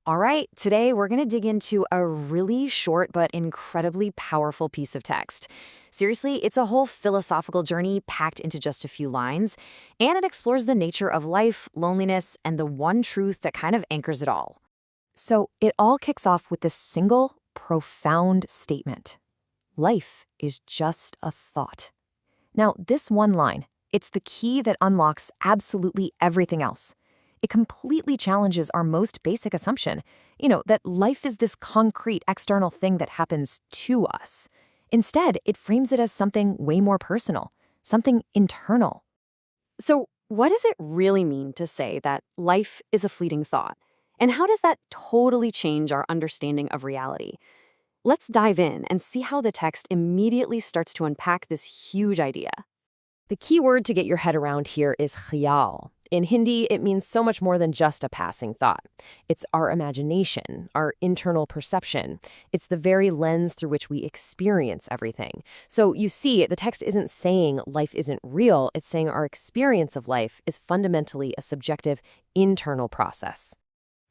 All right, today we're going to dig into a really short but incredibly powerful piece of text. Seriously, it's a whole philosophical journey packed into just a few lines, and it explores the nature of life, loneliness, and the one truth that kind of anchors it all. So it all kicks off with this single, profound statement. Life is just a thought. Now, this one line, it's the key that unlocks absolutely everything else. It completely challenges our most basic assumption, that life is this concrete external thing that happens to us. Instead, it frames it as something way more personal, something internal. So, what does it really mean to say that life is a fleeting thought? And how does that totally change our understanding of reality? Let's dive in and see how the text immediately starts to unpack this huge idea. The key word to get your head around here is khayal. In Hindi, it means so much more than just a passing thought. It's our imagination, our internal perception. It's the very lens through which we experience everything. So you see, the text isn't saying life isn't real. It's saying our experience of life is fundamentally a subjective, internal process.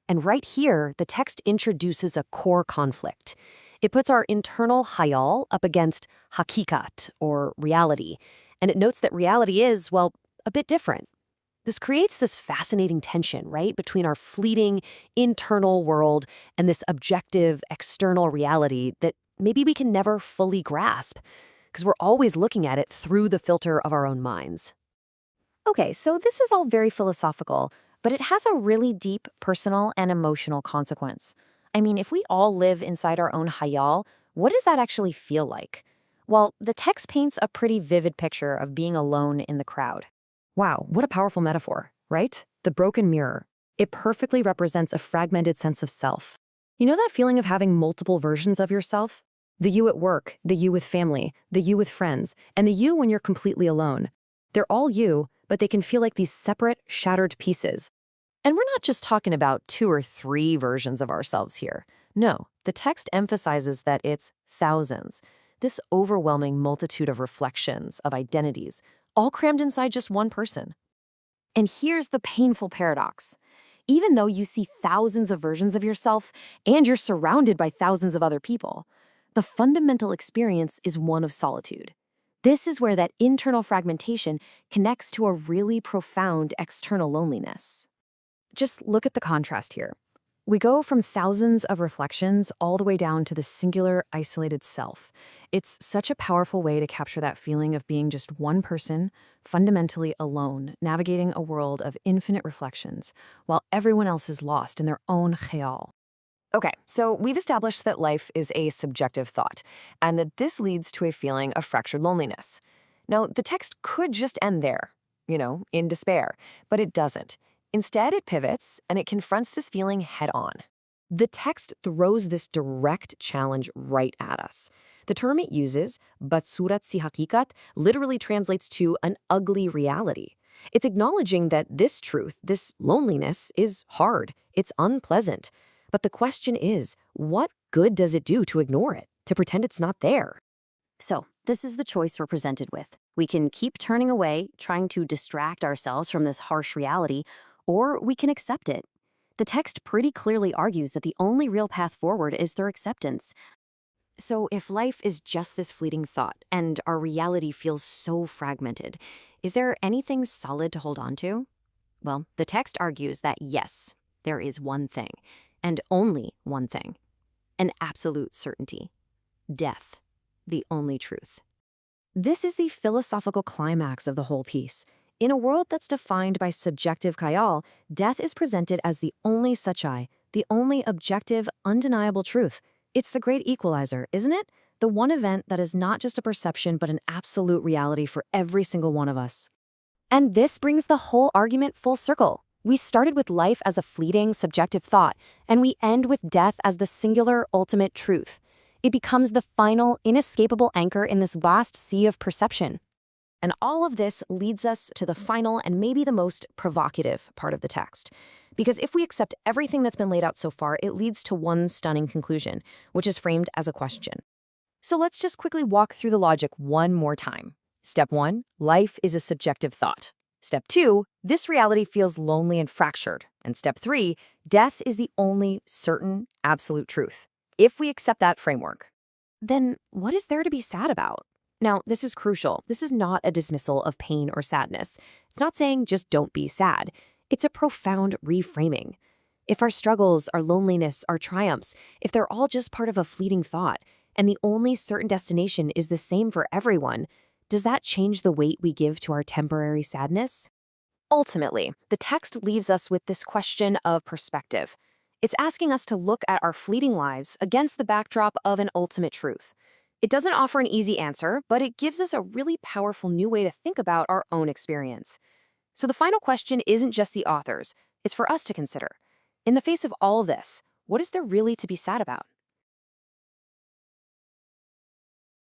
And right here, the text introduces a core conflict. It puts our internal khayal up against hakikat, or reality. And it notes that reality is, well, a bit different. This creates this fascinating tension, right, between our fleeting internal world and this objective external reality that maybe we can never fully grasp because we're always looking at it through the filter of our own minds. Okay, so this is all very philosophical, but it has a really deep personal and emotional consequence. I mean, if we all live inside our own khayal, what does that actually feel like? Well, the text paints a pretty vivid picture of being alone in the crowd. Wow, what a powerful metaphor, right? The broken mirror. It perfectly represents a fragmented sense of self. You know that feeling of having multiple versions of yourself? The you at work, the you with family, the you with friends, and the you when you're completely alone. They're all you, but they can feel like these separate, shattered pieces. And we're not just talking about 2 or 3 versions of ourselves here. No, the text emphasizes that it's thousands. This overwhelming multitude of reflections, of identities, all crammed inside just one person. And here's the painful paradox. Even though you see thousands of versions of yourself and you're surrounded by thousands of other people, the fundamental experience is one of solitude. This is where that internal fragmentation connects to a really profound external loneliness. Just look at the contrast here. We go from thousands of reflections all the way down to the singular, isolated self. It's such a powerful way to capture that feeling of being just one person, fundamentally alone, navigating a world of infinite reflections, while everyone else is lost in their own khayal. Okay, so we've established that life is a subjective thought, and that this leads to a feeling of fractured loneliness. Now, the text could just end there, in despair, but it doesn't. Instead, it pivots, and it confronts this feeling head-on. The text throws this direct challenge right at us. The term it uses, "batsurat si hakikat," literally translates to an ugly reality. It's acknowledging that this truth, this loneliness, is hard, it's unpleasant. But the question is, what good does it do to ignore it, to pretend it's not there? So, this is the choice we're presented with. We can keep turning away, trying to distract ourselves from this harsh reality, or we can accept it. The text pretty clearly argues that the only real path forward is through acceptance. So if life is just this fleeting thought, and our reality feels so fragmented, is there anything solid to hold on to? Well, the text argues that yes, there is one thing, and only one thing. An absolute certainty. Death. The only truth. This is the philosophical climax of the whole piece. In a world that's defined by subjective khayal, death is presented as the only sachai, the only objective, undeniable truth. It's the great equalizer, isn't it? The one event that is not just a perception but an absolute reality for every single one of us. And this brings the whole argument full circle. We started with life as a fleeting, subjective thought, and we end with death as the singular, ultimate truth. It becomes the final, inescapable anchor in this vast sea of perception. And all of this leads us to the final and maybe the most provocative part of the text. Because if we accept everything that's been laid out so far, it leads to one stunning conclusion, which is framed as a question. So let's just quickly walk through the logic one more time. Step 1, life is a subjective thought. Step 2, This reality feels lonely and fractured. And step 3, death is the only certain, absolute truth. If we accept that framework, then what is there to be sad about? Now, this is crucial. This is not a dismissal of pain or sadness. It's not saying just don't be sad. It's a profound reframing. If our struggles, our loneliness, our triumphs, if they're all just part of a fleeting thought, and the only certain destination is the same for everyone, does that change the weight we give to our temporary sadness? Ultimately, the text leaves us with this question of perspective. It's asking us to look at our fleeting lives against the backdrop of an ultimate truth. It doesn't offer an easy answer, but it gives us a really powerful new way to think about our own experience. So the final question isn't just the author's, it's for us to consider. In the face of all this, what is there really to be sad about?